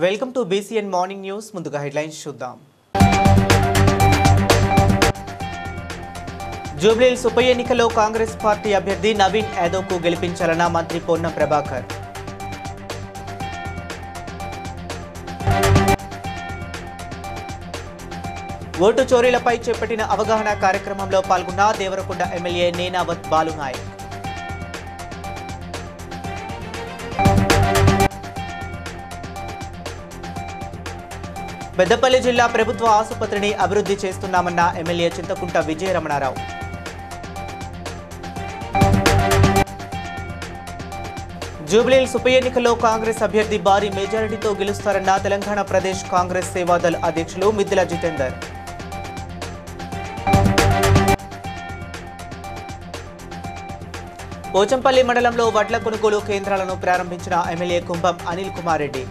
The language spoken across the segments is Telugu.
Welcome to BCN morning news. ముందుగా హెడ్లైన్స్ చూద్దాం. జూబ్లీహిల్స్ ఉప ఎన్నికలో కాంగ్రెస్ పార్టీ అభ్యర్థి నవీన్ యాదవ్కు గెలిపించాలన్న మంత్రి పొన్నం ప్రభాకర్. ఓటు చోరీలపై చేపట్టిన అవగాహన కార్యక్రమంలో పాల్గొన్న దేవరకొండ ఎమ్మెల్యే నేనావత్ బాలునాయక్. పెద్దపల్లి జిల్లా ప్రభుత్వ ఆసుపత్రిని అభివృద్ధి చేస్తున్నామన్న ఎమ్మెల్యే చింతకుంట విజయరమణారావు. జూబ్లీహిల్స్ ఉప ఎన్నికల్లో కాంగ్రెస్ అభ్యర్థి భారీ మెజారిటీతో గెలుస్తారన్న తెలంగాణ ప్రదేశ్ కాంగ్రెస్ సేవాదళ్ అధ్యక్షులు మిద్దిల జితేందర్. పోచంపల్లి మండలంలో వడ్ల కొనుగోలు కేంద్రాలను ప్రారంభించిన ఎమ్మెల్యే కుంభం అనిల్ కుమార్ రెడ్డి.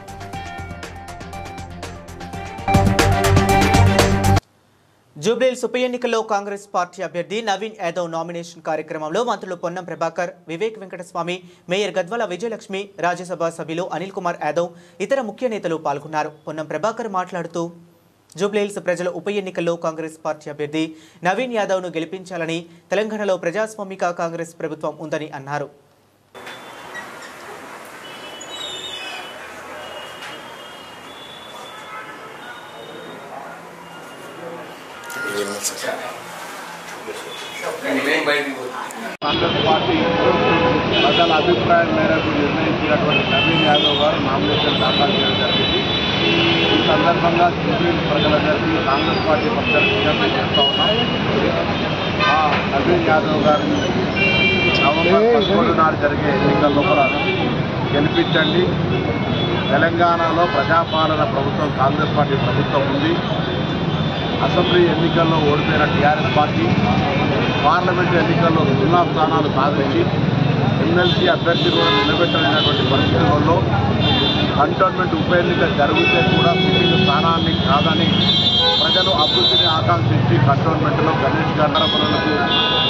జూబ్లీహిల్స్ ఉప ఎన్నికల్లో కాంగ్రెస్ పార్టీ అభ్యర్థి నవీన్ యాదవ్ నామినేషన్ కార్యక్రమంలో మంత్రులు పొన్నం ప్రభాకర్, వివేక్ వెంకటస్వామి, మేయర్ గద్వాల విజయలక్ష్మి, రాజ్యసభ సభ్యులు అనిల్ కుమార్ యాదవ్, ఇతర ముఖ్య నేతలు పాల్గొన్నారు. పొన్నం ప్రభాకర్ మాట్లాడుతూ జూబ్లీహిల్స్ ప్రజల ఉప ఎన్నికల్లో కాంగ్రెస్ పార్టీ అభ్యర్థి నవీన్ యాదవ్ను గెలిపించాలని, తెలంగాణలో ప్రజాస్వామిక కాంగ్రెస్ ప్రభుత్వం ఉందని అన్నారు. కాంగ్రెస్ పార్టీ ప్రజల అభిప్రాయం మేరకు నిర్ణయించినటువంటి నవీన్ యాదవ్ గారు నామినేషన్ దాఖలు చేయడం జరిగింది. ఈ సందర్భంగా జూబ్లీహిల్స్ ప్రజలందరికీ కాంగ్రెస్ పార్టీ పక్షాన్ని విజ్ఞప్తి చేస్తూ ఉన్నాం. నవీన్ యాదవ్ గారిని నవంబర్ 11 నాడు జరిగే ఎన్నికల్లో కూడా గెలిపించండి. తెలంగాణలో ప్రజాపాలన ప్రభుత్వం కాంగ్రెస్ పార్టీ ప్రభుత్వం ఉంది. అసెంబ్లీ ఎన్నికల్లో ఓడిపోయిన టీఆర్ఎస్ పార్టీ పార్లమెంటు ఎన్నికల్లో 0 స్థానాలు సాధించి ఎమ్మెల్సీ అభ్యర్థి కూడా నిలబెట్టలేనటువంటి పరిస్థితుల్లో కంటోన్మెంట్ ఉప ఎన్నిక జరిగితే కూడా సిట్టింగ్ స్థానాన్ని కాదని ప్రజలు అభివృద్ధిని ఆకాంక్షించి కంటోన్మెంట్లో గణేష్ గంధరపనులకు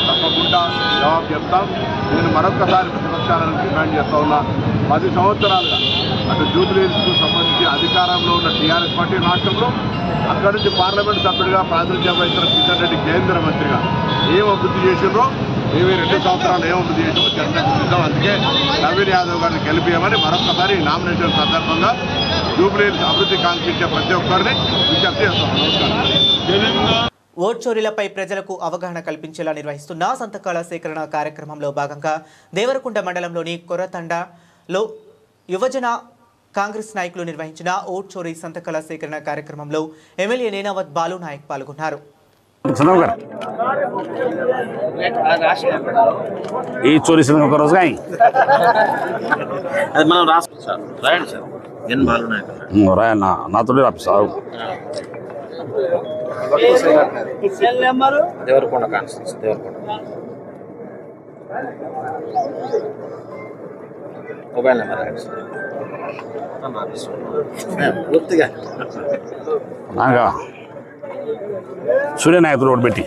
తప్పకుండా జవాబు చెప్తాం. నేను మరొకసారి ప్రతిపక్షాలను డిమాండ్ చేస్తూ ఉన్నా. 10 సంవత్సరాలుగా అటు జూబ్లీహిల్స్కు సంబంధించి అధికారంలో ఉన్న టీఆర్ఎస్ పార్టీ రాష్ట్రంలో, అక్కడి నుంచి పార్లమెంట్ సభ్యుడిగా ప్రాతినిధ్యం వహించిన కిషన్ రెడ్డి కేంద్ర మంత్రిగా ఏం అభివృద్ధి చేసిండ్రో, మేము 2 సంవత్సరాలు ఏం అభివృద్ధి చేసామో చర్చించుకుంటాం. అందుకే నవీన్ యాదవ్ గారిని గెలిపియమని మరొకసారి నామినేషన్ సందర్భంగా జూబ్లీహిల్స్ అభివృద్ధి కాంక్షించే ప్రతి ఒక్కరిని విజ్ఞప్తి చేస్తాం. నమస్కారం. ఓట్ చోరీలపై ప్రజలకు అవగాహన కల్పించేలా నిర్వహిస్తున్న సంతకాల సేకరణ కార్యక్రమంలో భాగంగా దేవరకొండ మండలంలోని కొర్రతండలో యువజన కాంగ్రెస్ నాయకులు నిర్వహించిన ఓట్ చోరీ సంతకాల సేకరణ కార్యక్రమంలో ఎమ్మెల్యే నేనావత్ బాలునాయక్ పాల్గొన్నారు. ఈ చోరీ ఒక రోజు రాయన్న నాతో రాపిస్తావు. Devarakonda constituency Devarakonda mobile number Suryanayak road పెట్టి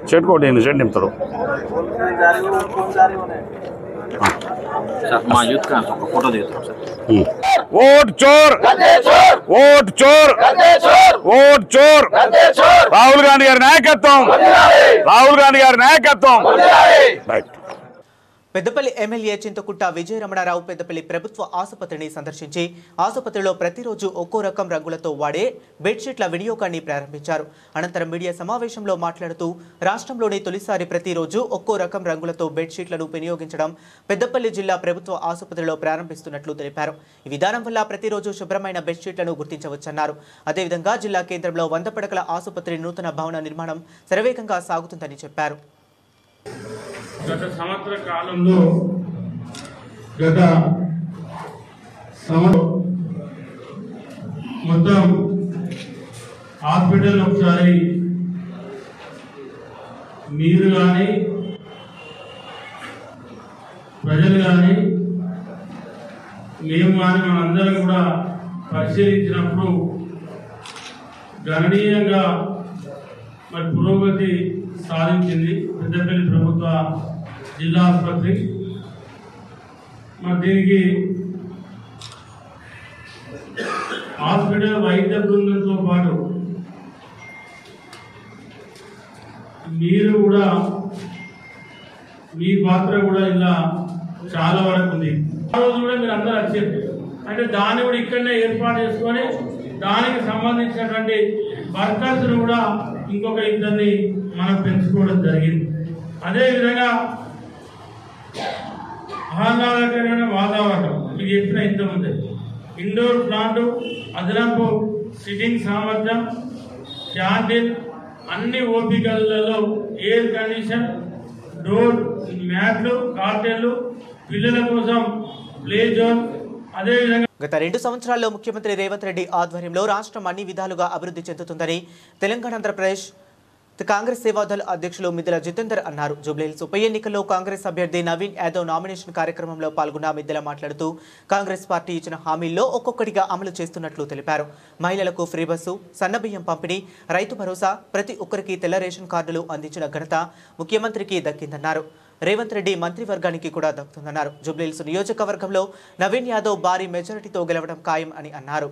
చెట్టుకోటి చెట్టు నింపుతారు. మా యూత్ కాన్స్ ఒక ఫోటో దిగుతాం సార్. ఓట్ చోర్, ఓట్ చోర్, ఓట్ చోర్. రాహుల్ గాంధీ గారి నాయకత్వం, రాహుల్ గాంధీ గారి నాయకత్వం. రైట్. పెద్దపల్లి ఎమ్మెల్యే చింతకుంట విజయరమణారావు పెద్దపల్లి ప్రభుత్వ ఆసుపత్రిని సందర్శించి ఆసుపత్రిలో ప్రతిరోజు ఒక్కో రకం రంగులతో వాడే బెడ్షీట్ల వినియోగాన్ని ప్రారంభించారు. అనంతరం మీడియా సమావేశంలో మాట్లాడుతూ రాష్ట్రంలోని తొలిసారి ప్రతిరోజు ఒక్కో రకం రంగులతో బెడ్షీట్లను వినియోగించడం పెద్దపల్లి జిల్లా ప్రభుత్వ ఆసుపత్రిలో ప్రారంభిస్తున్నట్లు తెలిపారు. ఈ విధానం వల్ల ప్రతిరోజు శుభ్రమైన బెడ్షీట్లను గుర్తించవచ్చన్నారు. అదేవిధంగా జిల్లా కేంద్రంలో 100 పడకల ఆసుపత్రి నూతన భవన నిర్మాణం శరవేగంగా సాగుతుందని చెప్పారు. గత సంవత్సర కాలంలో మొత్తం హాస్పిటల్ ఒకసారి మీరు కానీ ప్రజలు కానీ మేము కానీ మనందరం కూడా పరిశీలించినప్పుడు గణనీయంగా మరి పురోగతి సాధించింది పెద్దపల్లి ప్రభుత్వ జిల్లా ఆసుపత్రి. మరి దీనికి హాస్పిటల్ వైద్య బృందంతో పాటు మీరు కూడా మీ పాత్ర కూడా ఇలా చాలా వరకు ఉంది. ఆ రోజు కూడా మీరు అందరూ వచ్చారు అంటే దాన్ని కూడా ఇక్కడనే ఏర్పాటు చేసుకొని దానికి సంబంధించినటువంటి వర్కర్స్ను కూడా ఇంకొక ఇద్దరిని మనం పెంచుకోవడం జరిగింది. అదేవిధంగా ఆహ్లాదకరమైన వాతావరణం మీకు చెప్పిన ఇంతకుముందే ఇండోర్ ప్లాంట్, అదనపు సిట్టింగ్ సామర్థ్యం, క్యాంటీన్, అన్ని ఓపికలలో ఎయిర్ కండిషన్, డోర్ మ్యాట్లు, కార్టెన్లు, పిల్లల కోసం ప్లే జోన్. అదేవిధంగా గత 2 సంవత్సరాల్లో ముఖ్యమంత్రి రేవంత్ రెడ్డి ఆధ్వర్యంలో రాష్ట్రం అన్ని విధాలుగా అభివృద్ధి చెందుతుందని తెలంగాణ ఆంధ్రప్రదేశ్ కాంగ్రెస్ సేవాదళ అధ్యక్షులు మిద్దెల జితేందర్ అన్నారు. జూబ్లీహిల్స్ ఉప ఎన్నికల్లో కాంగ్రెస్ అభ్యర్థి నవీన్ యాదవ్ నామినేషన్ కార్యక్రమంలో పాల్గొన్న మిద్దెల మాట్లాడుతూ కాంగ్రెస్ పార్టీ ఇచ్చిన హామీల్లో ఒక్కొక్కటిగా అమలు చేస్తున్నట్లు తెలిపారు. మహిళలకు ఫ్రీ బస్సు, సన్నబియ్యం పంపిణీ, రైతు భరోసా, ప్రతి ఒక్కరికి తెల్ల రేషన్ కార్డులు అందించిన ఘనత ముఖ్యమంత్రికి దక్కిందన్నారు. రేవంత్ రెడ్డి మంత్రివర్గానికి కూడా దక్కుతుందన్నారు. జూబ్లీహిల్స్ నియోజకవర్గంలో నవీన్ యాదవ్ భారీ మెజారిటీతో గెలవడం ఖాయం అని అన్నారు.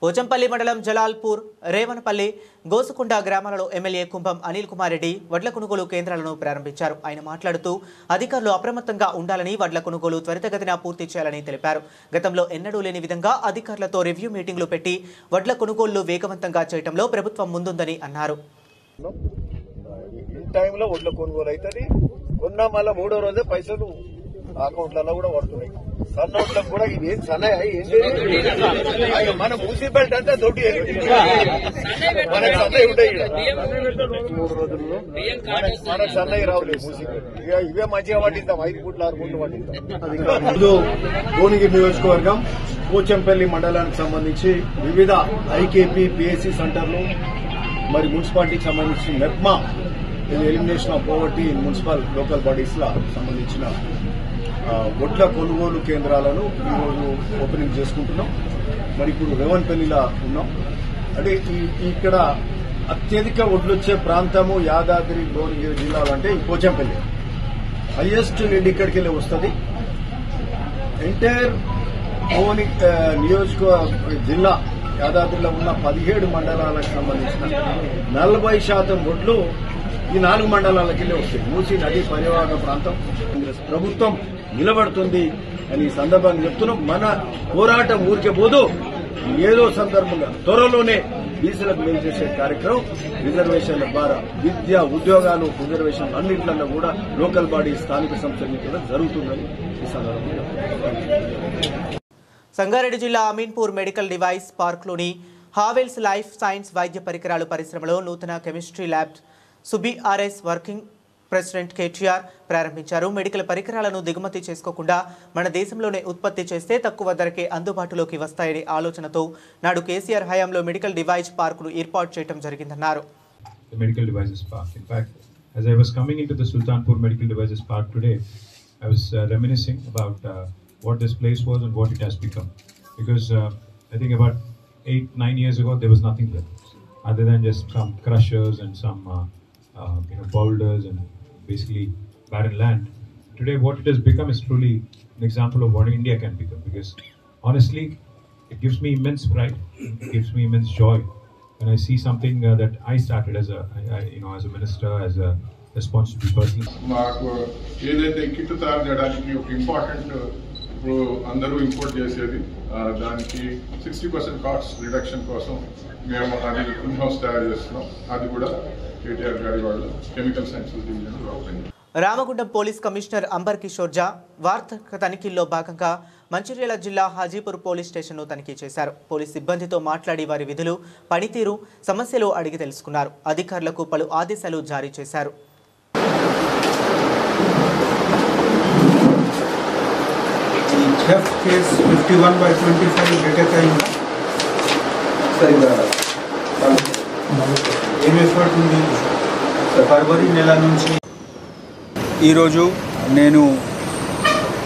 పోచంపల్లి మండలం జలాల్పూర్, రేవనపల్లి, గోసుకొండ గ్రామాలలో ఎమ్మెల్యే కుంభం అనిల్ కుమార్ రెడ్డి వడ్ల కొనుగోలు కేంద్రాలను ప్రారంభించారు. ఆయన మాట్లాడుతూ అధికారులు అప్రమత్తంగా ఉండాలని, వడ్ల కొనుగోలు త్వరితగతిన పూర్తి చేయాలని తెలిపారు. గతంలో ఎన్నడూ లేని విధంగా అధికారులతో రివ్యూ మీటింగ్లు పెట్టి వడ్ల కొనుగోళ్లు వేగవంతంగా చేయడంలో ప్రభుత్వం ముందుందని అన్నారు. టైంలో వడ్ల కొనుగోలు అవుతుంది. కొన్న మళ్ళీ 3వ రోజే పైసలు అకౌంట్లలో కూడా పడుతున్నాయి. సన్న వడ్లకు కూడా ఇది ఏం సన్న మన మున్సిపాలిటీ అంతా దొడ్డి మనకు సన్నయ్య ఉంటాయి. 3 రోజుల్లో మనకు సన్నయ్య రావులేదు మున్సిపాలిటీ. ఇవే మంచిగా పట్టిద్దాం, 5 ఫుట్లు 6 ఫుట్లు పట్టిద్దాం. భువనగిరి నియోజకవర్గం పోచంపల్లి మండలానికి సంబంధించి వివిధ ఐకేపీ, పిఎస్సి సెంటర్లు, మరి మున్సిపాలిటీకి సంబంధించిన MEPMA, elimination of poverty in municipal local bodies లా సంబంధించిన వడ్ల కొనుగోలు కేంద్రాలను ఈరోజు ఓపెనింగ్ చేసుకుంటున్నాం. మరి ఇప్పుడు రేవన్పల్లిలో ఉన్నాం. అంటే ఇక్కడ అత్యధిక వడ్లు వచ్చే ప్రాంతము యాదాద్రి భువనగిరి జిల్లాలో అంటే ఈ పోచంపల్లి హైయెస్ట్ లీడ్ ఇక్కడికి వెళ్ళి వస్తుంది. ఎంటైర్ నియోజకవర్గ జిల్లా యాదాద్రిలో ఉన్న 17 మండలాలకు సంబంధించిన 40% వడ్లు ఈ 4 మండలాలకు వెళ్ళి వస్తాయి. మూసీ నది పరివాహక ప్రాంతం కాంగ్రెస్ ప్రభుత్వం నిలబడుతుంది అని ఈ సందర్భంగా చెప్తున్నాం. మన పోరాటం ఊరికే పోదు, ఏదో సందర్భంగా త్వరలోనే బీసీలకు మేలు చేసే కార్యక్రమం రిజర్వేషన్ల ద్వారా విద్య, ఉద్యోగాలు, రిజర్వేషన్ అన్నింటిలో కూడా లోకల్ బాడీ, స్థానిక సంస్థల ఎన్నికలు జరుగుతుందని ఈ సందర్భంగా. సంగారెడ్డి జిల్లా అమీన్పూర్ మెడికల్ డివైస్ పార్క్లోని హావెల్స్ లైఫ్ సైన్స్ వైద్య పరికరాలు పరిశ్రమలో నూతన కెమిస్ట్రీ ల్యాబ్ సుబిఆర్ఎస్ వర్కింగ్ ప్రెసిడెంట్ కేటీఆర్ ప్రారంభించారు. మెడికల్ పరికరాలను దిగుమతి చేసుకోకుండా మన దేశంలోనే ఉత్పత్తి చేస్తే తక్కువ ధరకే అందుబాటులోకి వస్తాయనే ఆలోచనతో నాడు కేసీఆర్ హయాంలో మెడికల్ డివైస్ పార్కును ఏర్పాటు చేయడం జరిగిందన్నారు. The medical devices park. In fact, as I was coming into the Sultanpur Medical Devices Park today, I was reminiscing about what this place was and what it has become. Because I think about 8-9 years ago there was nothing there, other than just some crushers and some boulders and basically barren land. Today what it has become is truly an example of what India can become, because honestly it gives me immense pride, it gives me immense joy when I see something that I started as a minister, as a responsible person. మాకు ఏదైతే కిట్ తయారు చేయడానికి ఒక ఇంపార్టెంట్ అందరూ ఇంపోర్ట్ చేసేది, దానికి 60% కాస్ట్ రిడక్షన్ కోసం మేము అది ఇన్ హౌస్ తయారు చేస్తున్నాం. అది కూడా కేటీఆర్ గారి వాళ్ళు chemical sciences division open. Ramagundam police commissioner Amber Kishore Jha వార్తక తనిఖీల్లో భాగంగా మంచిర్యాల జిల్లా హాజీపూర్ పోలీస్ స్టేషన్ను తనిఖీ చేశారు. పోలీస్ సిబ్బందితో మాట్లాడి వారి విధులు, పనితీరు, సమస్యలు అడిగి తెలుసుకున్నారు. అధికారులకు పలు ఆదేశాలు జారీ చేశారు. थेफ्ट केस 51/25 డేటెక్ అయిందా సరిగా ఏం ఎఫర్ట్ ఉంది ఫిబ్రవరి నెల నుంచి ఈరోజు నేను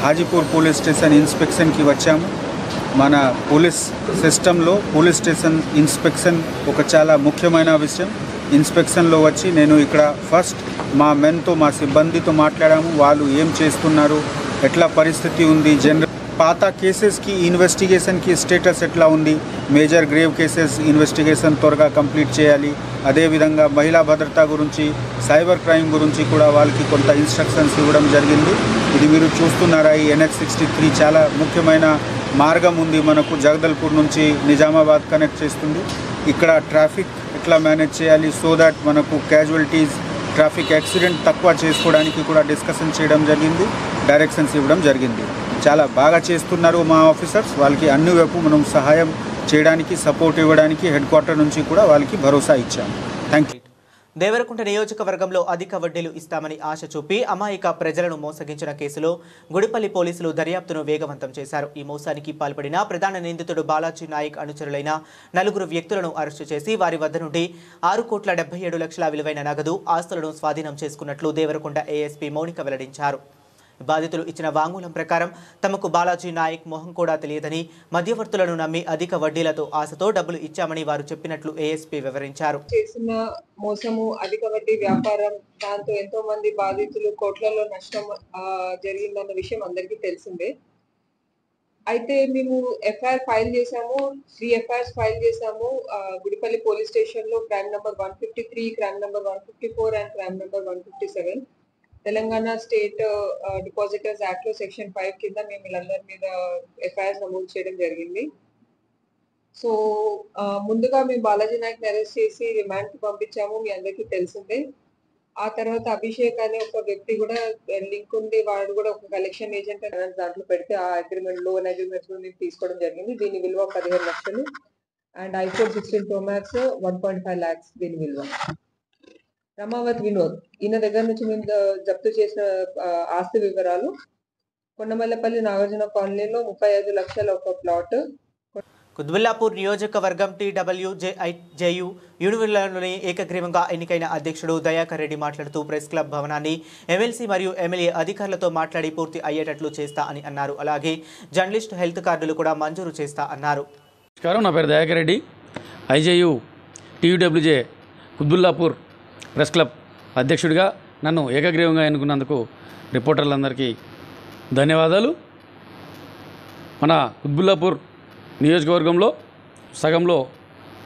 హాజీపూర్ పోలీస్ స్టేషన్ ఇన్స్పెక్షన్కి వచ్చాము. మన పోలీస్ సిస్టంలో పోలీస్ స్టేషన్ ఇన్స్పెక్షన్ ఒక చాలా ముఖ్యమైన విషయం. ఇన్స్పెక్షన్లో వచ్చి నేను ఇక్కడ ఫస్ట్ మా మెన్తో మా సిబ్బందితో మాట్లాడాము. వాళ్ళు ఏం చేస్తున్నారు, ఎట్లా పరిస్థితి ఉంది, జనరల్ పాత కేసెస్కి ఇన్వెస్టిగేషన్కి స్టేటస్ ఎట్లా ఉంది, మేజర్ గ్రేవ్ కేసెస్ ఇన్వెస్టిగేషన్ త్వరగా కంప్లీట్ చేయాలి. అదేవిధంగా మహిళా భద్రత గురించి, సైబర్ క్రైమ్ గురించి కూడా వాళ్ళకి కొంత ఇన్స్ట్రక్షన్స్ ఇవ్వడం జరిగింది. ఇది మీరు చూస్తున్నారా, ఈ NH63 చాలా ముఖ్యమైన మార్గం ఉంది మనకు. జగదల్పూర్ నుంచి నిజామాబాద్ కనెక్ట్ చేస్తుంది. ఇక్కడ ట్రాఫిక్ ఎట్లా మేనేజ్ చేయాలి సో దాట్ మనకు క్యాజువల్టీస్, ట్రాఫిక్ యాక్సిడెంట్ తక్కువ చేసుకోవడానికి కూడా డిస్కషన్ చేయడం జరిగింది, డైరెక్షన్స్ ఇవ్వడం జరిగింది. చాలా బాగా చేస్తున్నారు మా ఆఫీసర్స్. వాళ్ళకి అన్ని వైపు మనం సహాయం చేయడానికి, సపోర్ట్ ఇవ్వడానికి హెడ్ క్వార్టర్ నుంచి కూడా వాళ్ళకి భరోసా ఇచ్చాము. Thank you. దేవరకుంట నియోజకవర్గంలో అధిక వడ్డీలు ఇస్తామని ఆశ చూపి అమాయక ప్రజలను మోసగించిన కేసులో గుడిపల్లి పోలీసులు దర్యాప్తును వేగవంతం చేశారు. ఈ మోసానికి పాల్పడిన ప్రధాన నిందితుడు బాలాజీ నాయక్ అనుచరులైన 4 వ్యక్తులను అరెస్టు చేసి వారి వద్ద నుండి 6,77,00,000 విలువైన నగదు, ఆస్తులను స్వాధీనం చేసుకున్నట్లు దేవరకొండ ఏఎస్పీ మౌనిక వెల్లడించారు. బాధితులు ఇచ్చిన వాంగ్మూలం ప్రకారం తమకు బాలాజీ నాయక్ మొహం కూడా తెలియదని, మధ్యవర్తులను నమ్మి అధిక వడ్డీలతో ఆశతో డబ్బులు ఇచ్చామని వారు చెప్పినట్లు ఏఎస్పీ వివరించారు. చేసిన మోసము, అధిక వడ్డీ వ్యాపారం, దాంతో ఎంతో మంది బాధితులు కోట్లలో నష్టం జరిగిందన్న విషయం అందరికీ తెలిసిందే. అయితే మేము ఎఫ్ఐఆర్ ఫైల్ చేశాము, 3 ఎఫ్ఐఆర్స్ ఫైల్ చేశాము. గుడిపల్లి పోలీస్ స్టేషన్ లో crime number 153, crime number 154 and crime number 157. Telangana state depositors act లో సెక్షన్ 5 కింద మేము వీళ్ళందరి మీద ఎఫ్ఐఆర్ నమోదు చేయడం జరిగింది. సో ముందుగా మేము బాలాజీ నాయక్ అరెస్ట్ చేసి రిమాండ్ కి పంపించాము, మీ అందరికీ తెలిసిందే. ఆ తర్వాత అభిషేక్ అనే ఒక వ్యక్తి కూడా లింక్ ఉంది, వాడు కూడా ఒక కలెక్షన్ ఏజెంట్ దాంట్లో పెడితే ఆ అగ్రిమెంట్, లోన్ అగ్రిమెంట్ నుంచి తీసుకోవడం జరిగింది. దీని విలువ 15 లక్షలు and iPhone 16 Pro Max 1.5 lakhs దీని విలువ. రమావత్ వినోద్, ఈయన దగ్గర నుంచి మేము జప్తు చేసిన ఆస్తి వివరాలు: కొండమల్లపల్లి నాగార్జున కాలనీలో 35 లక్షల ఒక ప్లాట్. కుత్బుల్లాపూర్ నియోజకవర్గం TWJU యూనివర్సిటీలోని ఏకగ్రీవంగా ఎన్నికైన అధ్యక్షుడు దయాకర్ రెడ్డి మాట్లాడుతూ ప్రెస్ క్లబ్ భవనాన్ని ఎమ్మెల్సీ మరియు ఎమ్మెల్యే అధికారులతో మాట్లాడి పూర్తి అయ్యేటట్లు చేస్తా అని అన్నారు. అలాగే జర్నలిస్ట్ హెల్త్ కార్డులు కూడా మంజూరు చేస్తా అన్నారు. నమస్కారం, నా పేరు Dayakar Reddy. IJU TWJ Qutbullapur press club అధ్యక్షుడిగా నన్ను ఏకగ్రీవంగా ఎన్నుకున్నందుకు రిపోర్టర్లందరికీ ధన్యవాదాలు. మన కుత్బుల్లాపూర్ నియోజకవర్గంలో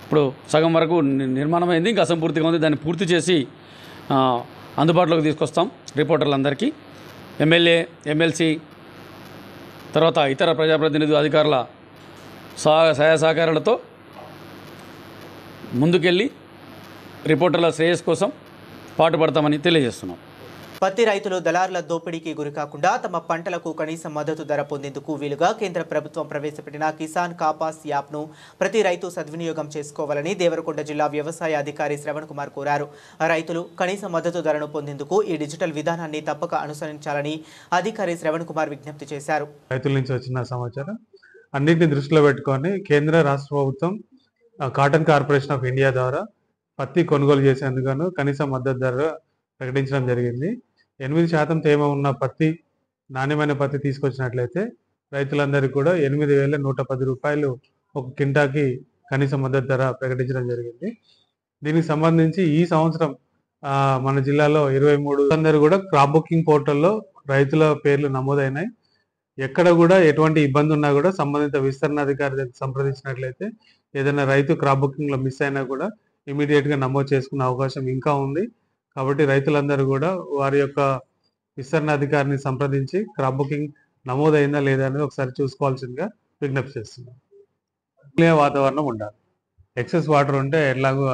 ఇప్పుడు సగం వరకు నిర్మాణమైంది, ఇంకా అసంపూర్తిగా ఉంది. దాన్ని పూర్తి చేసి అందుబాటులోకి తీసుకొస్తాం రిపోర్టర్లందరికీ. ఎమ్మెల్యే, ఎమ్మెల్సీ, తర్వాత ఇతర ప్రజాప్రతినిధులు, అధికారుల సహాయ సహకారాలతో ముందుకెళ్ళి రిపోర్టర్ల శ్రేయస్ కోసం పాటుపడతామని తెలియజేస్తున్నాం. పత్తి రైతులు దళారుల దోపిడీకి గురికాకుండా తమ పంటలకు కనీస మద్దతు ధర పొందేందుకు వీలుగా కేంద్ర ప్రభుత్వం ప్రవేశపెట్టిన కిసాన్ కాపాస్ యాప్ను ప్రతి రైతు సద్వినియోగం చేసుకోవాలని దేవరకొండ జిల్లా వ్యవసాయ అధికారి శ్రవణ్ కుమార్ కోరారు. రైతులు కనీస మద్దతు ధరను పొందేందుకు ఈ డిజిటల్ విధానాన్ని తప్పక అనుసరించాలని అధికారి శ్రవణ్ కుమార్ విజ్ఞప్తి చేశారు. రైతుల నుంచి వచ్చిన సమాచారం అన్నింటినీ దృష్టిలో పెట్టుకొని కేంద్ర రాష్ట్ర ప్రభుత్వం కాటన్ కార్పొరేషన్ ఆఫ్ ఇండియా ద్వారా పత్తి కొనుగోలు చేసేందుకు కనీస మద్దతు ధర ప్రకటించడం జరిగింది. 8% తేమ ఉన్న పత్తి, నాణ్యమైన పత్తి తీసుకొచ్చినట్లయితే రైతులందరికీ కూడా 8,110 రూపాయలు ఒక కింటాకి కనీస మద్దతు ధర ప్రకటించడం జరిగింది. దీనికి సంబంధించి ఈ సంవత్సరం మన జిల్లాలో 23 అందరూ కూడా క్రాప్ బుకింగ్ పోర్టల్లో రైతుల పేర్లు నమోదైనాయి. ఎక్కడ కూడా ఎటువంటి ఇబ్బంది ఉన్నా కూడా సంబంధిత విస్తరణాధికారి దగ్గర సంప్రదించినట్లయితే ఏదైనా రైతు క్రాప్ బుకింగ్లో మిస్ అయినా కూడా ఇమీడియట్గా నమోదు చేసుకునే అవకాశం ఇంకా ఉంది. కాబట్టి రైతులందరూ కూడా వారి యొక్క విస్తరణాధికారిని సంప్రదించి క్రాప్ బుకింగ్ నమోదైందా లేదా అనేది ఒకసారి చూసుకోవాల్సిందిగా విజ్ఞప్తి చేస్తున్నాం. వాతావరణం ఉండాలి, ఎక్సెస్ వాటర్ ఉంటే ఎట్లాగో.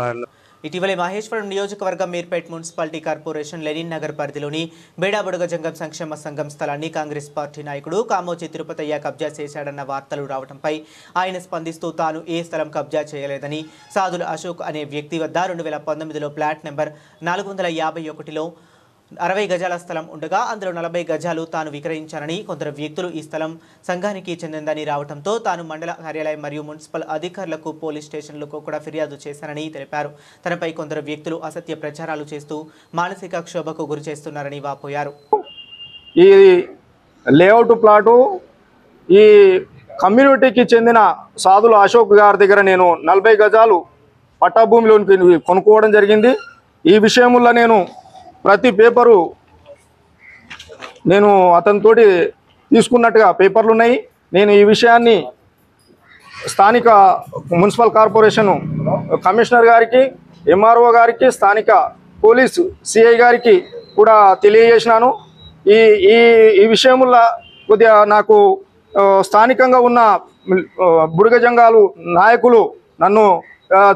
ఇటీవలే మహేశ్వరం నియోజకవర్గం మీర్పేట్ మున్సిపాలిటీ కార్పొరేషన్ లెనిన్ నగర్ పరిధిలోని బేడాబుడగ జంగం సంక్షేమ సంఘం స్థలాన్ని కాంగ్రెస్ పార్టీ నాయకుడు కామోజీ తిరుపతయ్య కబ్జా చేశాడన్న వార్తలు రావడంపై ఆయన స్పందిస్తూ తాను ఏ స్థలం కబ్జా చేయలేదని, సాదుల అశోక్ అనే వ్యక్తి వద్ద 2019లో ప్లాట్ నెంబర్ 451లో 60 గజాల స్థలం ఉండగా అందులో 40 గజాలు తాను విక్రయించానని, కొందరు వ్యక్తులు ఈ స్థలం సంఘానికి చెందిందని రావడంతో తాను మండల కార్యాలయం మరియు మున్సిపల్ అధికారులకు, పోలీస్ స్టేషన్లకు కూడా ఫిర్యాదు చేశానని తెలిపారు. తనపై కొందరు వ్యక్తులు అసత్య ప్రచారాలు చేస్తూ మానసిక క్షోభకు గురి చేస్తున్నారని వాపోయారు. ఈ లేఅవుట్ ప్లాటు ఈ కమ్యూనిటీకి చెందిన సాధుల అశోక్ గారి దగ్గర నేను 40 గజాలు పట్టాభూమిలోనికి కొనుక్కోవడం జరిగింది. ఈ విషయంలో నేను ప్రతి పేపరు నేను అతనితోటి తీసుకున్నట్టుగా పేపర్లు ఉన్నాయి. నేను ఈ విషయాన్ని స్థానిక మున్సిపల్ కార్పొరేషన్ కమిషనర్ గారికి, ఎంఆర్ఓ గారికి, స్థానిక పోలీసు సిఐ గారికి కూడా తెలియజేసినాను. ఈ ఈ ఈ విషయంలో కొద్దిగా నాకు స్థానికంగా ఉన్న బుడిగ జంగాలు నాయకులు నన్ను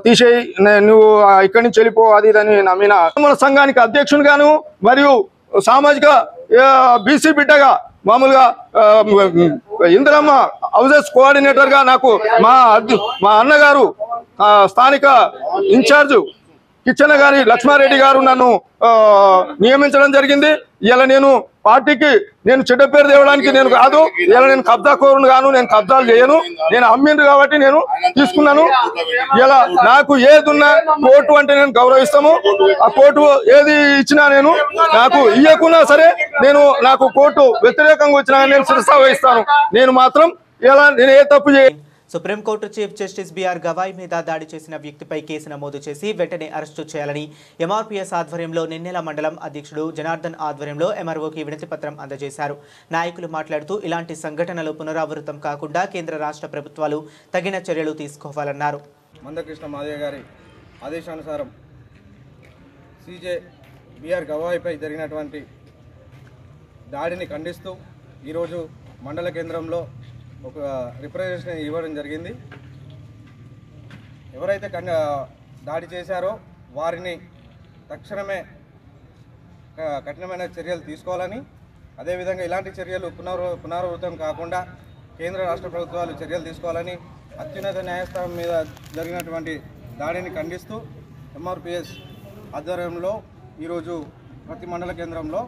తీసేయి, నువ్వు ఇక్కడి నుంచి వెళ్ళిపో, అది ఇదని నమ్మిన మన సంఘానికి అధ్యక్షునిగాను మరియు సామాజిక బీసీ బిడ్డగా మామూలుగా ఇందిరమ్మ హౌసెస్ కోఆర్డినేటర్గా నాకు మా అన్నగారు స్థానిక ఇన్ఛార్జ్ కిచ్చన్న గారి లక్ష్మారెడ్డి గారు నన్ను నియమించడం జరిగింది. ఇలా నేను పార్టీకి నేను చెడ్డ పేరు తేవడానికి నేను కాదు, ఇలా నేను కబ్జా కోరును గాను, నేను కబ్జాలు చేయను, నేను అమ్మిండ్రు కాబట్టి నేను తీసుకున్నాను. ఇలా నాకు ఏదున్నా కోర్టు అంటే నేను గౌరవిస్తాము. ఆ కోర్టు ఏది ఇచ్చినా నేను నాకు ఇయ్యకున్నా సరే నాకు కోర్టు వ్యతిరేకంగా వచ్చినా నేను శిరస వహిస్తాను. నేను మాత్రం ఇలా నేను ఏ తప్పు చేయ. Supreme court chief justice B R Gavai మీద దాడి చేసిన వ్యక్తిపై కేసు నమోదు చేసి వెంటనే అరెస్టు చేయాలని ఎంఆర్పీఎస్ ఆధ్వర్యంలో నిన్నెల మండలం అధ్యక్షుడు జనార్దన్ ఆధ్వర్యంలో ఎంఆర్ఓకి వినతిపత్రం అందజేశారు. నాయకులు మాట్లాడుతూ ఇలాంటి సంఘటనలు పునరావృతం కాకుండా కేంద్ర రాష్ట్ర ప్రభుత్వాలు తగిన చర్యలు తీసుకోవాలన్నారు. మందకృష్ణ మాదయ్య గారి ఆదేశానుసారం సీజే బిఆర్ గవాయ్పై జరిగినటువంటి దాడిని ఖండిస్తూ ఈరోజు మండల కేంద్రంలో ఒక రిప్రజెంటేషన్ ఇవ్వడం జరిగింది. ఎవరైతే దాడి చేశారో వారిని తక్షణమే కఠినమైన చర్యలు తీసుకోవాలని, అదేవిధంగా ఇలాంటి చర్యలు పునరావృతం కాకుండా కేంద్ర రాష్ట్ర ప్రభుత్వాలు చర్యలు తీసుకోవాలని అత్యున్నత న్యాయస్థానం మీద జరిగినటువంటి దాడిని ఖండిస్తూ ఎంఆర్పీఎస్ ఆధ్వర్యంలో ఈరోజు ప్రతి మండల కేంద్రంలో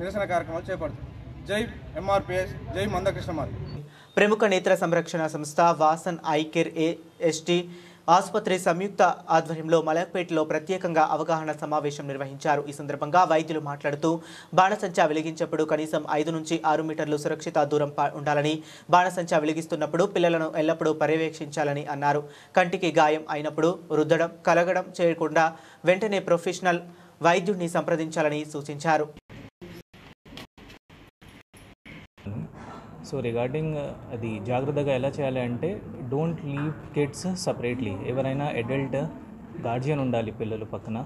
నిరసన కార్యక్రమాలు చేపడుతుంది. జై ఎంఆర్పీఎస్, జై మందకృష్ణ మాది. ప్రముఖ నేత్ర సంరక్షణ సంస్థ వాసన్ ఐ కేర్ ఎస్టీ ఆసుపత్రి సంయుక్త ఆధ్వర్యంలో మలక్పేటలో ప్రత్యేకంగా అవగాహన సమావేశం నిర్వహించారు. ఈ సందర్భంగా వైద్యులు మాట్లాడుతూ బాణసంచా వెలిగించేప్పుడు కనీసం 5 నుంచి 6 మీటర్లు సురక్షిత దూరం ఉండాలని, బాణసంచా వెలిగిస్తున్నప్పుడు పిల్లలను ఎల్లప్పుడూ పర్యవేక్షించాలని అన్నారు. కంటికి గాయం అయినప్పుడు రుద్దడం, కలగడం చేయకుండా వెంటనే ప్రొఫెషనల్ వైద్యుడిని సంప్రదించాలని సూచించారు. సో రిగార్డింగ్ అది జాగ్రత్తగా ఎలా చేయాలి అంటే డోంట్ లీవ్ కిడ్స్ సపరేట్లీ. ఎవరైనా అడల్ట్ గార్జియన్ ఉండాలి పిల్లలు పక్కన.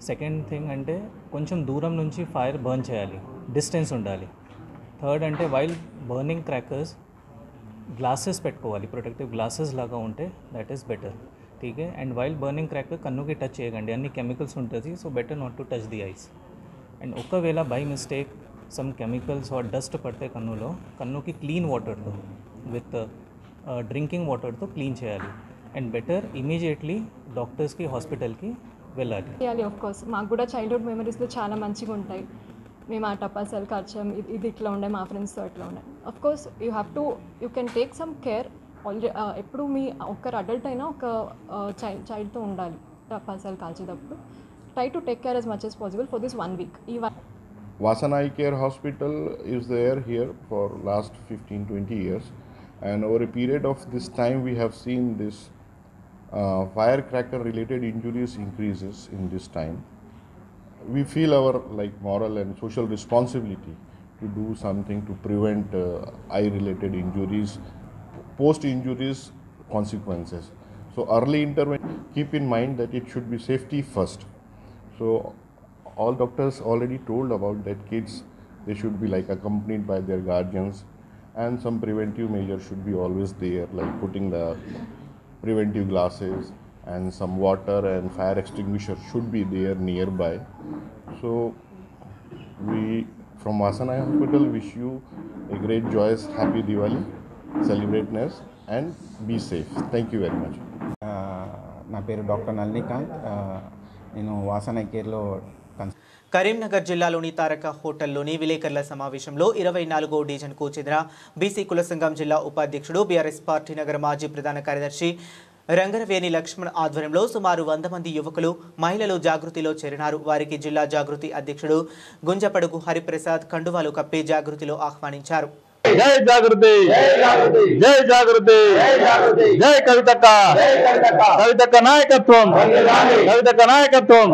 సెకండ్ థింగ్ అంటే కొంచెం దూరం నుంచి ఫైర్ బర్న్ చేయాలి, డిస్టెన్స్ ఉండాలి. థర్డ్ అంటే వైల్ బర్నింగ్ క్రాకర్స్ గ్లాసెస్ పెట్టుకోవాలి, ప్రొటెక్టివ్ గ్లాసెస్ లాగా ఉంటే దట్ ఈస్ బెటర్. ఠీకే. అండ్ వైల్ బర్నింగ్ క్రాకర్ కన్నుకి టచ్ చేయకండి, అన్ని కెమికల్స్ ఉంటుంది. So better not to touch the eyes. And ఒకవేళ by mistake some chemicals or dust పడితే కన్నుకి క్లీన్ వాటర్తో విత్ డ్రింకింగ్ వాటర్తో క్లీన్ చేయాలి. అండ్ బెటర్ ఇమీడియట్లీ డాక్టర్స్కి హాస్పిటల్కి వెళ్ళాలి. ఆఫ్ కోర్స్ మాకు కూడా చైల్డ్హుడ్ మెమరీస్లో చాలా మంచిగా ఉంటాయి. మేము ఆ టపాసాలు కాల్చాం, ఇది ఇట్లా ఉండే, మా ఫ్రెండ్స్తో ఇట్లా ఉండే. Of course you can take some care. Already ఎప్పుడు మీ ఒక్కరు అడల్ట్ అయినా ఒక చైల్డ్తో ఉండాలి టపాసాలు కాల్చేటప్పుడు. Try to take care as much as possible for this 1 week. Vasan Eye Care Hospital is there here for last 15-20 years, and over a period of this time we have seen this firecracker related injuries increases in this time. We feel our moral and social responsibility to do something to prevent eye related injuries, post injuries consequences. So early intervention, keep in mind that it should be safety first. So all doctors already told about that kids, they should be accompanied by their guardians, and some preventive measures should be always there, like putting the preventive glasses and some water and fire extinguisher should be there nearby. So we from Vasan Eye Hospital wish you a great joyous happy Diwali, celebrate Ness and be safe. Thank you very much. నా పేరు డాక్టర్ నళినీకాంత్. నేను వాసన్ ఐ కేర్లో కరీంనగర్ జిల్లాలోని తారక హోటల్లోని విలేకరుల సమావేశంలో 24వ డివిజన్కు చెందిన బీసీ కుల సంఘం జిల్లా ఉపాధ్యక్షుడు బీఆర్ఎస్ పార్టీ నగర మాజీ ప్రధాన కార్యదర్శి రంగరవేణి లక్ష్మణ్ ఆధ్వర్యంలో సుమారు 100 మంది యువకులు మహిళలు జాగృతిలో చేరినారు. వారికి జిల్లా జాగృతి అధ్యక్షుడు గుంజపడుగు హరిప్రసాద్ కండువాలు కప్పి జాగృతిలో ఆహ్వానించారు. జై జాగృతి, జై జాగృతి, జై కవితక్క, కవితక్క నాయకత్వం, కవితక్క నాయకత్వం.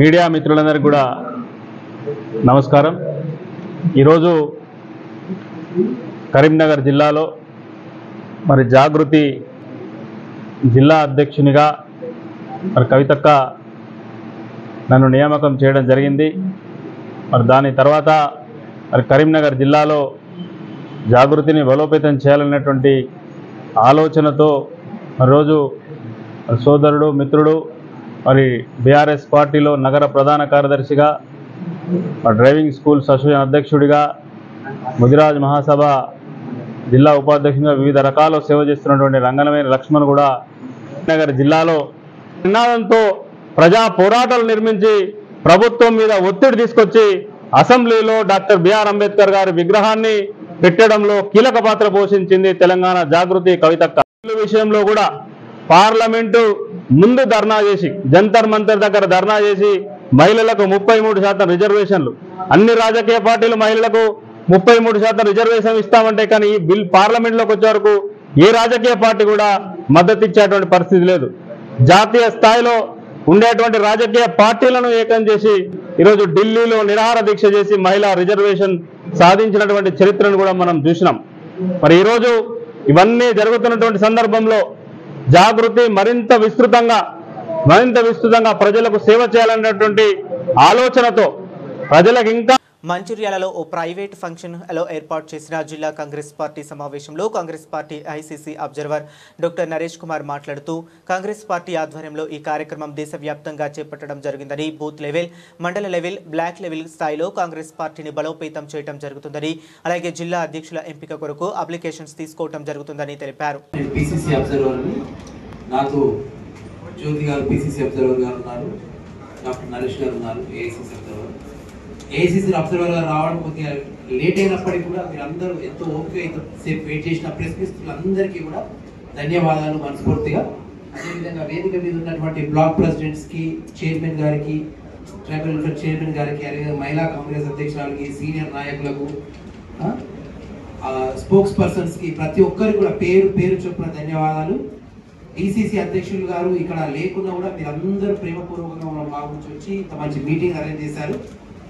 మీడియా మిత్రులందరికీ కూడా నమస్కారం. ఈరోజు కరీంనగర్ జిల్లాలో మరి జాగృతి జిల్లా అధ్యక్షునిగా మరి కవితక్క నన్ను నియామకం చేయడం జరిగింది. మరి దాని తర్వాత మరి కరీంనగర్ జిల్లాలో జాగృతిని బలోపేతం చేయాలనేటువంటి ఆలోచనతో మరి రోజు సోదరుడు మిత్రుడు మరి బీఆర్ఎస్ పార్టీలో నగర ప్రధాన కార్యదర్శిగా డ్రైవింగ్ స్కూల్స్ అసోసియేషన్ అధ్యక్షుడిగా ముదిరాజ్ మహాసభ జిల్లా ఉపాధ్యక్షుడిగా వివిధ రకాల సేవ చేస్తున్నటువంటి రంగనవేణి లక్ష్మణ్ కూడా నగర్ జిల్లాలో నినాదంతో ప్రజా పోరాటాలు నిర్మించి ప్రభుత్వం మీద ఒత్తిడి తీసుకొచ్చి అసెంబ్లీలో డాక్టర్ బిఆర్ అంబేద్కర్ గారి విగ్రహాన్ని పెట్టడంలో కీలక పాత్ర పోషించింది తెలంగాణ జాగృతి కవితక్క. విషయంలో కూడా పార్లమెంటు ముందు ధర్నా చేసి జంతర్ మంతర్ దగ్గర ధర్నా చేసి మహిళలకు 33% రిజర్వేషన్లు, అన్ని రాజకీయ పార్టీలు మహిళలకు 33% రిజర్వేషన్ ఇస్తామంటే కానీ ఈ బిల్ పార్లమెంట్లోకి వచ్చే వరకు ఏ రాజకీయ పార్టీ కూడా మద్దతు ఇచ్చేటువంటి పరిస్థితి లేదు. జాతీయ స్థాయిలో ఉండేటువంటి రాజకీయ పార్టీలను ఏకం చేసి ఈరోజు ఢిల్లీలో నిరాహార దీక్ష చేసి మహిళా రిజర్వేషన్ సాధించినటువంటి చరిత్రను కూడా మనం చూసినాం. మరి ఈరోజు ఇవన్నీ జరుగుతున్నటువంటి సందర్భంలో జాగృతి మరింత విస్తృతంగా ప్రజలకు సేవ చేయాలనేటువంటి ఆలోచనతో ప్రజలకు ఇంకా మంచిర్యాలలో ఓ ప్రైవేట్ ఫంక్షన్లో ఏర్పాటు చేసిన జిల్లా కాంగ్రెస్ పార్టీ సమావేశంలో Congress party ICC observer doctor Naresh Kumar మాట్లాడుతూ కాంగ్రెస్ పార్టీ ఆధ్వర్యంలో ఈ కార్యక్రమం దేశవ్యాప్తంగా చేపట్టడం జరిగిందని, బూత్ లెవెల్, మండల లెవెల్, బ్లాక్ లెవెల్ స్థాయిలో కాంగ్రెస్ పార్టీని బలోపేతం చేయడం జరుగుతుందని, అలాగే జిల్లా అధ్యక్షుల ఎంపిక కొరకు అప్లికేషన్స్ తీసుకోవడం జరుగుతుందని తెలిపారు. ఏఐసీసీ అబ్జర్వర్గా రావడం కొద్దిగా లేట్ అయినప్పటికీ కూడా మీరు అందరూ ఎంతో ఓపిక సేపు వెయిట్ చేసిన ప్రెస్ మిత్రులందరికీ కూడా ధన్యవాదాలు మనస్ఫూర్తిగా. అదేవిధంగా వేదిక మీద ఉన్నటువంటి బ్లాక్ ప్రెసిడెంట్స్కి, చైర్మన్ గారికి, ట్రైబల్ వెల్ఫేర్ చైర్మన్ గారికి, అలాగే మహిళా కాంగ్రెస్ అధ్యక్షురాలకి, సీనియర్ నాయకులకు, స్పోక్స్ పర్సన్స్కి ప్రతి ఒక్కరికి కూడా పేరు పేరు చొప్పున ధన్యవాదాలు. డిసిసి అధ్యక్షులు గారు ఇక్కడ లేకున్నా కూడా మీరు అందరూ ప్రేమపూర్వకంగా మనం భావించి వచ్చి ఇంత మంచి మీటింగ్ అరేంజ్ చేశారు.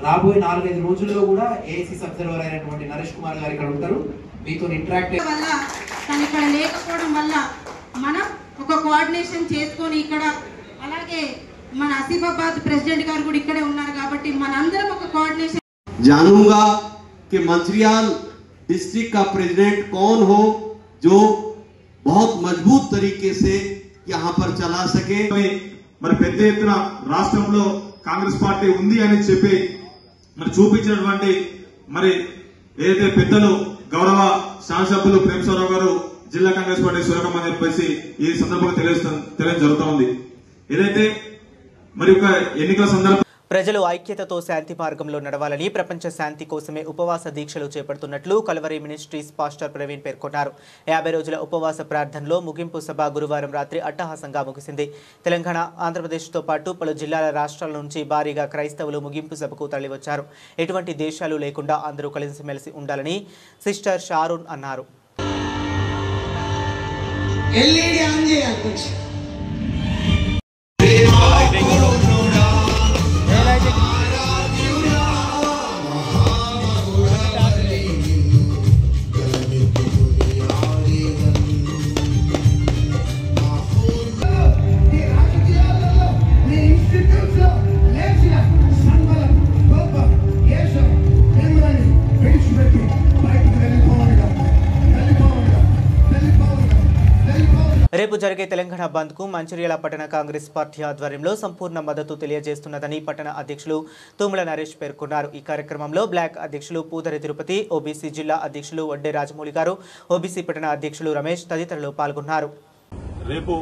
రాబోయే 4-5 రోజుల్లో కూడా ఏఐసీసీ అబ్జర్వర్ అయినటువంటి నరేష్ కుమార్ గారు ఇక్కడ ఉంటారు. మీతో ఇంటరాక్ట్ వల్ల తను ఇక్కడ లేకపోవడం వల్ల మనం ఒక కోఆర్డినేషన్ చేసుకొని ఇక్కడ, అలాగే మన ఆసిఫాబాద్ ప్రెసిడెంట్ గారు కూడా ఇక్కడే ఉన్నారు కాబట్టి మనందరం ఒక కోఆర్డినేషన్. जानूंगा कि मंचिरियाल डिस्ट्रिक्ट का प्रेसिडेंट कौन हो जो बहुत मजबूत तरीके से यहाँ पर चला सके. మరి పెద్ద ఎత్తున రాష్ట్రంలో కాంగ్రెస్ పార్టీ ఉంది అని చెప్పి మరి చూపించినటువంటి మరి ఏదైతే పెద్దలు గౌరవ శాసనసభ్యులు ప్రేమసారావు గారు జిల్లా కాంగ్రెస్ పార్టీ సురకం అని చెప్పేసి ఈ సందర్భంగా తెలియజేయడం జరుగుతూ ఉంది. ఏదైతే మరి ఒక ఎన్నికల సందర్భం ప్రజలు ఐక్యతతో శాంతి మార్గంలో నడవాలని, ప్రపంచ శాంతి కోసమే ఉపవాస దీక్షలు చేపడుతున్నట్లు కల్వరి మినిస్ట్రీస్ పాస్టర్ ప్రవీణ్ పేర్కొన్నారు. 50 రోజుల ఉపవాస ప్రార్థనలో ముగింపు సభ గురువారం రాత్రి అట్టహాసంగా ముగిసింది. తెలంగాణ, ఆంధ్రప్రదేశ్తో పాటు పలు జిల్లాల రాష్ట్రాల నుంచి భారీగా క్రైస్తవులు ముగింపు సభకు తరలివచ్చారు. ఎటువంటి దేశాలు లేకుండా అందరూ కలిసిమెలిసి ఉండాలని సిస్టర్ షారూన్ అన్నారు. రేపు జరిగే తెలంగాణ బంద్కు మంచిర్యాల పట్టణ కాంగ్రెస్ పార్టీ ఆధ్వర్యంలో సంపూర్ణ మద్దతు తెలియజేస్తున్నదని పట్టణ అధ్యక్షులు తుమ్మల నరేష్ పేర్కొన్నారు. ఈ కార్యక్రమంలో బ్లాక్ అధ్యక్షులు పూదరి తిరుపతి, ఓబీసీ జిల్లా అధ్యక్షులు వడ్డే రాజమౌళి గారు, ఓబీసీ పట్టణ అధ్యక్షులు రమేష్ తదితరులు పాల్గొన్నారు. రేపు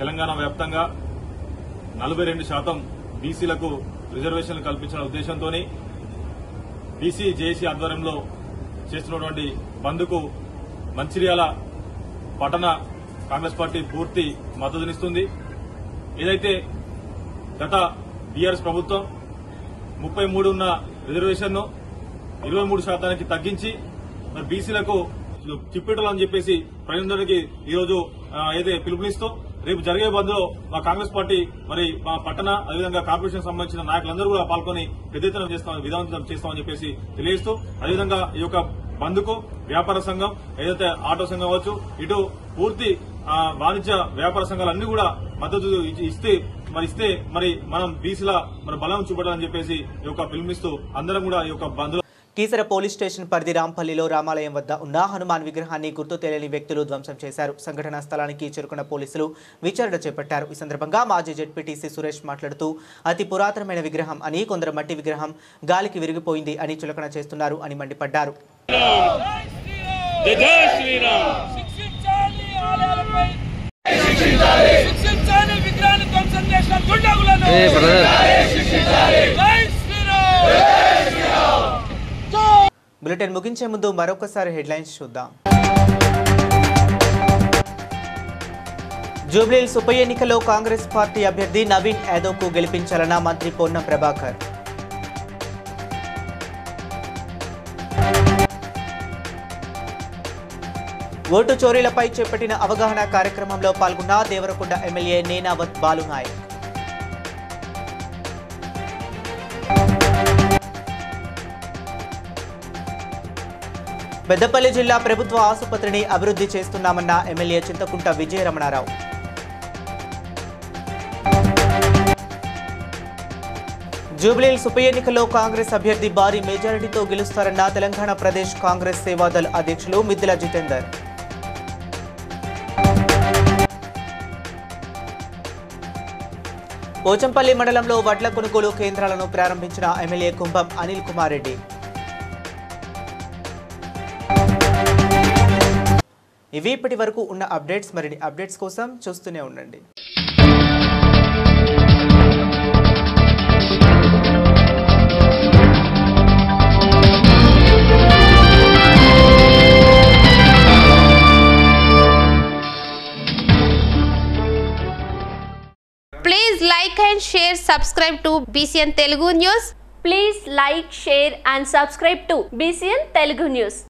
తెలంగాణ వ్యాప్తంగా 42% బీసీలకు రిజర్వేషన్లు కల్పించిన ఉద్దేశంతో బీసీ జేఏసీ ఆధ్వర్యంలో చేస్తున్నటువంటి బంద్కు మంచిర్యాల పట్టణ కాంగ్రెస్ పార్టీ పూర్తి మద్దతునిస్తుంది. ఏదైతే గత బీఆర్ఎస్ ప్రభుత్వం 33 ఉన్న రిజర్వేషన్ను 23% తగ్గించి మరి బీసీలకు తిప్పిటలని చెప్పేసి ప్రజలందరికీ ఈరోజు ఏదైతే పిలుపునిస్తూ రేపు జరిగే బంద్లో మా కాంగ్రెస్ పార్టీ మరి మా పట్టణ అదేవిధంగా కార్పొరేషన్ సంబంధించిన నాయకులందరూ కూడా పాల్గొని పెద్ద ఎత్తున విధానం చేస్తామని చెప్పేసి తెలియజేస్తూ అదేవిధంగా ఈ యొక్క బంద్కు వ్యాపార సంఘం ఏదైతే ఆటో సంఘం అవ్వచ్చు ఇటు పూర్తి వాణిజ్య వ్యాపార సంఘాలన్నీ కూడా మద్దతు ఇస్తే మరి మనం బీసీల మరి బలం చూపడాలని చెప్పేసి ఈ యొక్క పిలుపునిస్తూ అందరం కూడా ఈ యొక్క బంద్ కీసర పోలీస్ స్టేషన్ పరిధి రాంపల్లిలో రామాలయం వద్ద ఉన్న హనుమాన్ విగ్రహాన్ని గుర్తు తెలియని వ్యక్తులు ధ్వంసం చేశారు. సంఘటనా స్థలానికి చేరుకున్న పోలీసులు విచారణ చేపట్టారు. ఈ సందర్భంగా మాజీ జెడ్పీటీసీ సురేష్ మాట్లాడుతూ అతి పురాతనమైన విగ్రహం అని, కొందరు మట్టి విగ్రహం గాలికి విరిగిపోయింది అని చులకన చేస్తున్నారు అని మండిపడ్డారు. బులెటిన్ ముగించే ముందు మరొకసారి హెడ్లైన్స్ చూద్దాం. జూబ్లీహిల్స్ ఉప ఎన్నికలో కాంగ్రెస్ పార్టీ అభ్యర్థి నవీన్ యాదవ్కు గెలిపించాలన్న మంత్రి పొన్నం ప్రభాకర్. ఓటు చోరీలపై చేపట్టిన అవగాహన కార్యక్రమంలో పాల్గొన్న దేవరకొండ ఎమ్మెల్యే నేనావత్ బాలునాయక్. పెద్దపల్లి జిల్లా ప్రభుత్వ ఆసుపత్రిని అభివృద్ధి చేస్తున్నామన్న ఎమ్మెల్యే చింతకుంట విజయరమణారావు. జూబ్లీహిల్స్ ఉప ఎన్నికల్లో కాంగ్రెస్ అభ్యర్థి భారీ మెజారిటీతో గెలుస్తారన్న తెలంగాణ ప్రదేశ్ కాంగ్రెస్ సేవాదళ్ అధ్యక్షులు మిద్దిల జితేందర్. పోచంపల్లి మండలంలో వడ్ల కొనుగోలు కేంద్రాలను ప్రారంభించిన ఎమ్మెల్యే కుంభం అనిల్ కుమార్ రెడ్డి. ఇవి ఇప్పటి వరకు ఉన్న అప్డేట్స్. మరిన్ని అప్డేట్స్ కోసం చూస్తూనే ఉండండి. Please like and share, subscribe to BCN Telugu News. Please like, share and subscribe to BCN Telugu News.